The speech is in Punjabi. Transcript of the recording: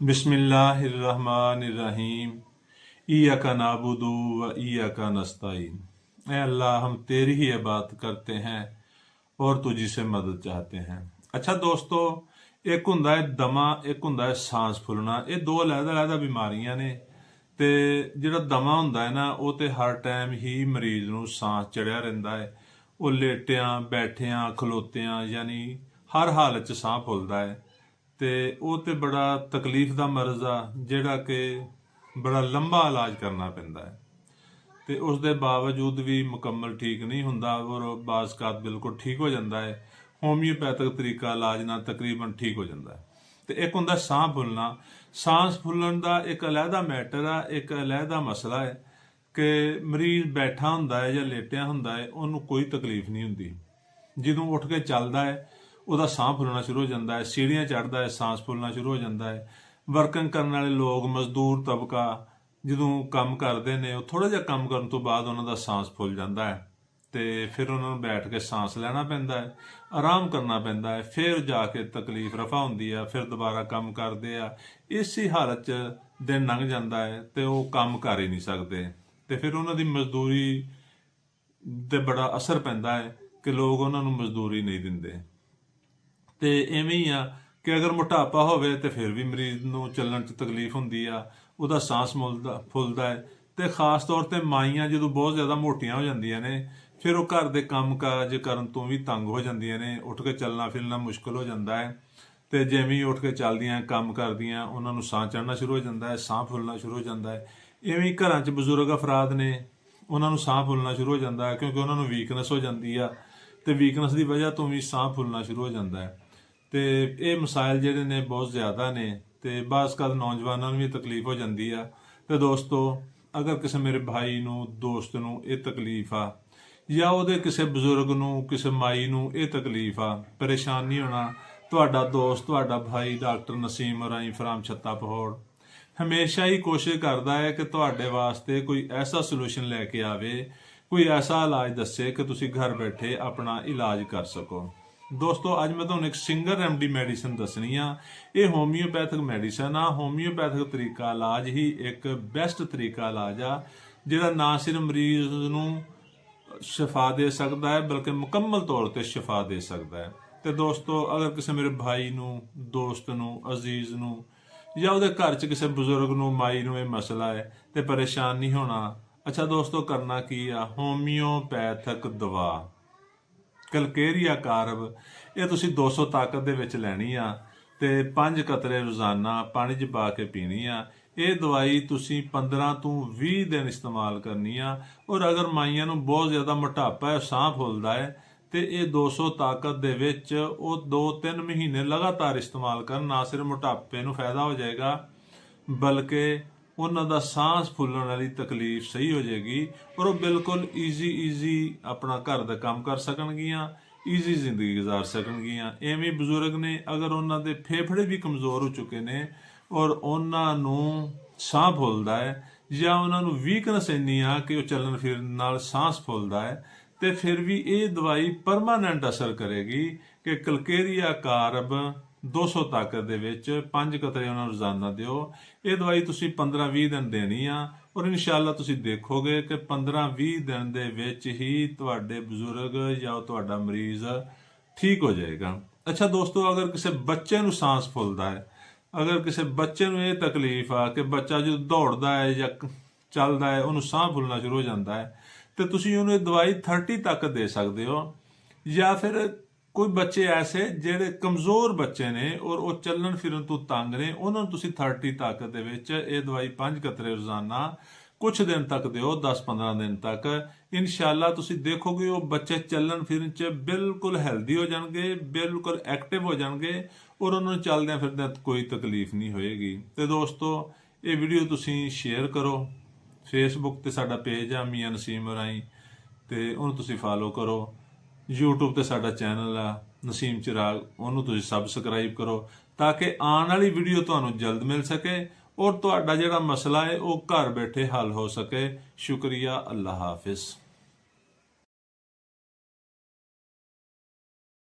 बिस्मिल्लाहिर्रहमानिर्रहीम। इय्याका नाबुदु व इय्याका नस्तईन। ऐ अल्लाह, हम तेरी ही इबादत करते हैं और तुझी से मदद चाहते हैं। अच्छा दोस्तों, एक हुंदा है दमा, एक हुंदा है सांस फुलना। ये दो अलग-अलग बीमारियां ने। ਤੇ ਜਿਹੜਾ ਦਮਾ ਹੁੰਦਾ ਹੈ ਨਾ, ਉਹ ਤੇ ਹਰ ਟਾਈਮ ਹੀ ਮਰੀਜ਼ ਨੂੰ ਸਾਹ ਚੜਿਆ ਰਹਿੰਦਾ ਹੈ। ਉਹ ਲੇਟਿਆਂ ਬੈਠਿਆਂ ਖਲੋਤਿਆਂ ਯਾਨੀ ਹਰ ਹਾਲਤ 'ਚ ਸਾਹ ਫੁੱਲਦਾ ਹੈ। ਤੇ ਉਹ ਤੇ ਬੜਾ ਤਕਲੀਫ ਦਾ ਮਰਜ਼ ਆ, ਜਿਹੜਾ ਕਿ ਬੜਾ ਲੰਬਾ ਇਲਾਜ ਕਰਨਾ ਪੈਂਦਾ ਹੈ ਤੇ ਉਸ ਦੇ ਬਾਵਜੂਦ ਵੀ ਮੁਕੰਮਲ ਠੀਕ ਨਹੀਂ ਹੁੰਦਾ ਔਰ ਬਾਜ਼ਕਾਤ ਬਿਲਕੁਲ ਠੀਕ ਹੋ ਜਾਂਦਾ ਹੈ। ਹੋਮਿਓਪੈਥਿਕ ਤਰੀਕਾ ਇਲਾਜ ਨਾਲ ਤਕਰੀਬਨ ਠੀਕ ਹੋ ਜਾਂਦਾ ਹੈ। ਤੇ ਇੱਕ ਹੁੰਦਾ ਸਾਹ ਫੁੱਲਣਾ। सांस फुलन का एक अलहदा मैटर आ, एक अलहदा मसला है कि मरीज बैठा हुंदा है या लेटिया हुंदा है, उन्होंने कोई तकलीफ नहीं हुंदी। ਜਦੋਂ ਉੱਠ ਕੇ ਚੱਲਦਾ ਹੈ ਉਹਦਾ ਸਾਹ ਫੁੱਲਣਾ ਸ਼ੁਰੂ ਹੋ ਜਾਂਦਾ ਹੈ, ਸੀੜੀਆਂ ਚੜ੍ਹਦਾ ਹੈ ਸਾਹ ਫੁੱਲਣਾ ਸ਼ੁਰੂ ਹੋ ਜਾਂਦਾ ਹੈ। ਵਰਕਿੰਗ ਕਰਨ ਵਾਲੇ ਲੋਕ, ਮਜ਼ਦੂਰ ਤਬਕਾ ਜਦੋਂ ਕੰਮ ਕਰਦੇ ਨੇ, ਉਹ ਥੋੜਾ ਜਿਹਾ ਕੰਮ ਕਰਨ ਤੋਂ ਬਾਅਦ ਉਹਨਾਂ ਦਾ ਸਾਹ ਫੁੱਲ ਜਾਂਦਾ ਹੈ ਤੇ ਫਿਰ ਉਹਨਾਂ ਨੂੰ ਬੈਠ ਕੇ ਸਾਂਸ ਲੈਣਾ ਪੈਂਦਾ ਹੈ, ਆਰਾਮ ਕਰਨਾ ਪੈਂਦਾ ਹੈ, ਫਿਰ ਜਾ ਕੇ ਤਕਲੀਫ ਰਫਾ ਹੁੰਦੀ ਆ, ਫਿਰ ਦੁਬਾਰਾ ਕੰਮ ਕਰਦੇ ਆ। ਇਸੇ ਹਾਲਤ 'ਚ ਦਿਨ ਲੰਘ ਜਾਂਦਾ ਹੈ ਤੇ ਉਹ ਕੰਮ ਕਰ ਹੀ ਨਹੀਂ ਸਕਦੇ ਤੇ ਫਿਰ ਉਹਨਾਂ ਦੀ ਮਜ਼ਦੂਰੀ ਤੇ ਬੜਾ ਅਸਰ ਪੈਂਦਾ ਹੈ ਕਿ ਲੋਕ ਉਹਨਾਂ ਨੂੰ ਮਜ਼ਦੂਰੀ ਨਹੀਂ ਦਿੰਦੇ। ਤੇ ਐਵੇਂ ਹੀ ਆ ਕਿ ਅਗਰ ਮੋਟਾਪਾ ਹੋਵੇ ਤੇ ਫਿਰ ਵੀ ਮਰੀਜ਼ ਨੂੰ ਚੱਲਣ 'ਚ ਤਕਲੀਫ ਹੁੰਦੀ ਆ, ਉਹਦਾ ਸਾਂਸ ਫੁੱਲਦਾ ਹੈ। ਤੇ ਖਾਸ ਤੌਰ ਤੇ ਮਾਈਆਂ ਜਦੋਂ ਬਹੁਤ ਜ਼ਿਆਦਾ ਮੋਟੀਆਂ ਹੋ ਜਾਂਦੀਆਂ ਨੇ, ਫਿਰ ਉਹ ਘਰ ਦੇ ਕੰਮ ਕਾਜ ਕਰਨ ਤੋਂ ਵੀ ਤੰਗ ਹੋ ਜਾਂਦੀਆਂ ਨੇ, ਉੱਠ ਕੇ ਚੱਲਣਾ ਫਿਰਨਾ ਮੁਸ਼ਕਲ ਹੋ ਜਾਂਦਾ ਹੈ ਤੇ ਜਿਵੇਂ ਹੀ ਉੱਠ ਕੇ ਚੱਲਦੀਆਂ ਕੰਮ ਕਰਦੀਆਂ ਉਹਨਾਂ ਨੂੰ ਸਾਹ ਚੜ੍ਹਨਾ ਸ਼ੁਰੂ ਹੋ ਜਾਂਦਾ ਹੈ, ਸਾਹ ਫੁੱਲਣਾ ਸ਼ੁਰੂ ਹੋ ਜਾਂਦਾ ਹੈ। ਇਵੇਂ ਘਰਾਂ 'ਚ ਬਜ਼ੁਰਗ ਅਫਰਾਦ ਨੇ, ਉਹਨਾਂ ਨੂੰ ਸਾਹ ਫੁੱਲਣਾ ਸ਼ੁਰੂ ਹੋ ਜਾਂਦਾ ਹੈ ਕਿਉਂਕਿ ਉਹਨਾਂ ਨੂੰ ਵੀਕਨੈਸ ਹੋ ਜਾਂਦੀ ਆ ਤੇ ਵੀਕਨੈਸ ਦੀ ਵਜ੍ਹਾ ਤੋਂ ਵੀ ਸਾਹ ਫੁੱਲਣਾ ਸ਼ੁਰੂ ਹੋ ਜਾਂਦਾ ਹੈ। ਤੇ ਇਹ ਮਸਾਇਲ ਜਿਹੜੇ ਨੇ ਬਹੁਤ ਜ਼ਿਆਦਾ ਨੇ ਤੇ ਬਾਜ਼ ਕਦ ਨੌਜਵਾਨਾਂ ਨੂੰ ਵੀ ਤਕਲੀਫ ਹੋ ਜਾਂਦੀ ਆ। ਤੇ ਦੋਸਤੋ, ਅਗਰ ਕਿਸੇ ਮੇਰੇ ਭਾਈ ਨੂੰ, ਦੋਸਤ ਨੂੰ ਇਹ ਤਕਲੀਫ ਆ ਜਾਂ ਉਹਦੇ ਕਿਸੇ ਬਜ਼ੁਰਗ ਨੂੰ, ਕਿਸੇ ਮਾਈ ਨੂੰ ਇਹ ਤਕਲੀਫ ਆ, ਪਰੇਸ਼ਾਨ ਨਹੀਂ ਹੋਣਾ। ਤੁਹਾਡਾ ਦੋਸਤ, ਤੁਹਾਡਾ ਭਾਈ ਡਾਕਟਰ ਨਸੀਮ ਰਾਈ ਫਰਾਮ ਛੱਤਾ ਪਹੋੜ ਹਮੇਸ਼ਾ ਹੀ ਕੋਸ਼ਿਸ਼ ਕਰਦਾ ਹੈ ਕਿ ਤੁਹਾਡੇ ਵਾਸਤੇ ਕੋਈ ਐਸਾ ਸੋਲੂਸ਼ਨ ਲੈ ਕੇ ਆਵੇ, ਕੋਈ ਐਸਾ ਇਲਾਜ ਦੱਸੇ ਕਿ ਤੁਸੀਂ ਘਰ ਬੈਠੇ ਆਪਣਾ ਇਲਾਜ ਕਰ ਸਕੋ। ਦੋਸਤੋ, ਅੱਜ ਮੈਂ ਤੁਹਾਨੂੰ ਇੱਕ ਸਿੰਗਲ ਰੈਮਡੀ ਮੈਡੀਸਨ ਦੱਸਣੀ ਆ। ਇਹ ਹੋਮਿਓਪੈਥਿਕ ਮੈਡੀਸਨ ਆ। ਹੋਮਿਓਪੈਥਿਕ ਤਰੀਕਾ ਇਲਾਜ ਹੀ ਇੱਕ ਬੈਸਟ ਤਰੀਕਾ ਇਲਾਜ ਆ, ਜਿਹੜਾ ਨਾ ਸਿਰਫ ਮਰੀਜ਼ ਨੂੰ ਸ਼ਿਫਾ ਦੇ ਸਕਦਾ ਹੈ ਬਲਕਿ ਮੁਕੰਮਲ ਤੌਰ ਤੇ ਸ਼ਿਫਾ ਦੇ ਸਕਦਾ ਹੈ। ਤੇ ਦੋਸਤੋ, ਅਗਰ ਕਿਸੇ ਮੇਰੇ ਭਾਈ ਨੂੰ, ਦੋਸਤ ਨੂੰ, ਅਜ਼ੀਜ਼ ਨੂੰ ਜਾਂ ਉਹਦੇ ਘਰ 'ਚ ਕਿਸੇ ਬਜ਼ੁਰਗ ਨੂੰ, ਮਾਈ ਨੂੰ ਇਹ ਮਸਲਾ ਹੈ ਤੇ ਪਰੇਸ਼ਾਨ ਨਹੀਂ ਹੋਣਾ। ਅੱਛਾ ਦੋਸਤੋ, ਕਰਨਾ ਕੀ ਆ? ਹੋਮਿਓਪੈਥਿਕ ਦਵਾ ਕਲਕੇਰੀਆ ਕਾਰਬ, ਇਹ ਤੁਸੀਂ 200 ਤਾਕਤ ਦੇ ਵਿੱਚ ਲੈਣੀ ਆ ਤੇ 5 ਕਤਰੇ ਰੋਜ਼ਾਨਾ ਪਾਣੀ 'ਚ ਪਾ ਕੇ ਪੀਣੀ ਆ। ਇਹ ਦਵਾਈ ਤੁਸੀਂ 15 ਤੋਂ 20 ਦਿਨ ਇਸਤੇਮਾਲ ਕਰਨੀ ਆ। ਔਰ ਅਗਰ ਮਾਈਆਂ ਨੂੰ ਬਹੁਤ ਜ਼ਿਆਦਾ ਮੋਟਾਪਾ ਹੈ, ਸਾਹ ਫੁੱਲਦਾ ਹੈ, ਤੇ ਇਹ 200 ਤਾਕਤ ਦੇ ਵਿੱਚ ਉਹ 2-3 ਮਹੀਨੇ ਲਗਾਤਾਰ ਇਸਤੇਮਾਲ ਕਰਨ। ਨਾ ਸਿਰਫ ਮੋਟਾਪੇ ਨੂੰ ਫਾਇਦਾ ਹੋ ਜਾਏਗਾ ਬਲਕਿ ਉਹਨਾਂ ਦਾ ਸਾਹ ਫੁੱਲਣ ਵਾਲੀ ਤਕਲੀਫ ਸਹੀ ਹੋ ਜਾਏਗੀ ਔਰ ਉਹ ਬਿਲਕੁਲ ਈਜ਼ੀ ਆਪਣਾ ਘਰ ਦਾ ਕੰਮ ਕਰ ਸਕਣਗੀਆਂ, ਈਜ਼ੀ ਜ਼ਿੰਦਗੀ ਗੁਜ਼ਾਰ ਸਕਣਗੀਆਂ। ਐਵੇਂ ਬਜ਼ੁਰਗ ਨੇ, ਅਗਰ ਉਹਨਾਂ ਦੇ ਫੇਫੜੇ ਵੀ ਕਮਜ਼ੋਰ ਹੋ ਚੁੱਕੇ ਨੇ ਔਰ ਉਹਨਾਂ ਨੂੰ ਸਾਹ ਫੁੱਲਦਾ ਹੈ ਜਾਂ ਉਹਨਾਂ ਨੂੰ ਵੀਕਨੈਸ ਇੰਨੀ ਆ ਕਿ ਉਹ ਚੱਲਣ ਫਿਰਨ ਨਾਲ ਸਾਹ ਫੁੱਲਦਾ ਹੈ, ਤੇ ਫਿਰ ਵੀ ਇਹ ਦਵਾਈ ਪਰਮਾਨੈਂਟ ਅਸਰ ਕਰੇਗੀ ਕਿ ਕਲਕੇਰੀਆ ਕਾਰਬ 200 ਤਾਕਤ ਦੇ ਵਿੱਚ 5 ਕਤਰੇ ਉਹਨਾਂ ਨੂੰ ਰੋਜ਼ਾਨਾ ਦਿਓ। ਇਹ ਦਵਾਈ ਤੁਸੀਂ 15-20 ਦਿਨ ਦੇਣੀ ਆ ਔਰ ਇਨਸ਼ਾਅੱਲਾ ਤੁਸੀਂ ਦੇਖੋਗੇ ਕਿ 15-20 ਦਿਨ ਦੇ ਵਿੱਚ ਹੀ ਤੁਹਾਡੇ ਬਜ਼ੁਰਗ ਜਾਂ ਤੁਹਾਡਾ ਮਰੀਜ਼ ਠੀਕ ਹੋ ਜਾਏਗਾ। ਅੱਛਾ ਦੋਸਤੋ, ਅਗਰ ਕਿਸੇ ਬੱਚੇ ਨੂੰ ਸਾਹ ਫੁੱਲਦਾ ਹੈ, ਅਗਰ ਕਿਸੇ ਬੱਚੇ ਨੂੰ ਇਹ ਤਕਲੀਫ ਆ ਕਿ ਬੱਚਾ ਜਦੋਂ ਦੌੜਦਾ ਹੈ ਜਾਂ ਚੱਲਦਾ ਹੈ ਉਹਨੂੰ ਸਾਹ ਫੁੱਲਣਾ ਸ਼ੁਰੂ ਹੋ ਜਾਂਦਾ ਹੈ, ਤੇ ਤੁਸੀਂ ਉਹਨੂੰ ਇਹ ਦਵਾਈ 30 ਤੱਕ ਦੇ ਸਕਦੇ ਹੋ। ਜਾਂ ਫਿਰ ਕੋਈ ਬੱਚੇ ਐਸੇ ਜਿਹੜੇ ਕਮਜ਼ੋਰ ਬੱਚੇ ਨੇ ਔਰ ਉਹ ਚੱਲਣ ਫਿਰਨ ਤੋਂ ਤੰਗ ਨੇ, ਉਹਨਾਂ ਨੂੰ ਤੁਸੀਂ 30 ਤਾਕਤ ਦੇ ਵਿੱਚ ਇਹ ਦਵਾਈ 5 ਕਤਰੇ ਰੋਜ਼ਾਨਾ ਕੁਝ ਦਿਨ ਤੱਕ ਦਿਓ, 10-15 ਦਿਨ ਤੱਕ। ਇਨਸ਼ਾਅੱਲਾ ਤੁਸੀਂ ਦੇਖੋਗੇ ਉਹ ਬੱਚੇ ਚੱਲਣ ਫਿਰਨ 'ਚ ਬਿਲਕੁਲ ਹੈਲਦੀ ਹੋ ਜਾਣਗੇ, ਬਿਲਕੁਲ ਐਕਟਿਵ ਹੋ ਜਾਣਗੇ ਔਰ ਉਹਨਾਂ ਨੂੰ ਚੱਲਦਿਆਂ ਫਿਰਦਿਆਂ ਕੋਈ ਤਕਲੀਫ ਨਹੀਂ ਹੋਏਗੀ। ਤੇ ਦੋਸਤੋ, ਇਹ ਵੀਡੀਓ ਤੁਸੀਂ ਸ਼ੇਅਰ ਕਰੋ। ਫੇਸਬੁੱਕ ਤੇ ਸਾਡਾ ਪੇਜ ਆ ਮੀਆਂ ਨਸੀਮ ਰਾਈ, ਤੇ ਉਹਨੂੰ ਤੁਸੀਂ ਫਾਲੋ ਕਰੋ। YouTube ਤੇ ਸਾਡਾ ਚੈਨਲ ਆ ਨਸੀਮ ਚਿਰਾਗ, ਉਹਨੂੰ ਤੁਸੀਂ ਸਬਸਕ੍ਰਾਈਬ ਕਰੋ ਤਾਂ ਕਿ ਆਉਣ ਵਾਲੀ ਵੀਡੀਓ ਤੁਹਾਨੂੰ ਜਲਦ ਮਿਲ ਸਕੇ ਔਰ ਤੁਹਾਡਾ ਜਿਹੜਾ ਮਸਲਾ ਹੈ ਉਹ ਘਰ ਬੈਠੇ ਹੱਲ ਹੋ ਸਕੇ। ਸ਼ੁਕਰੀਆ। ਅੱਲਾਹ ਹਾਫਿਜ਼।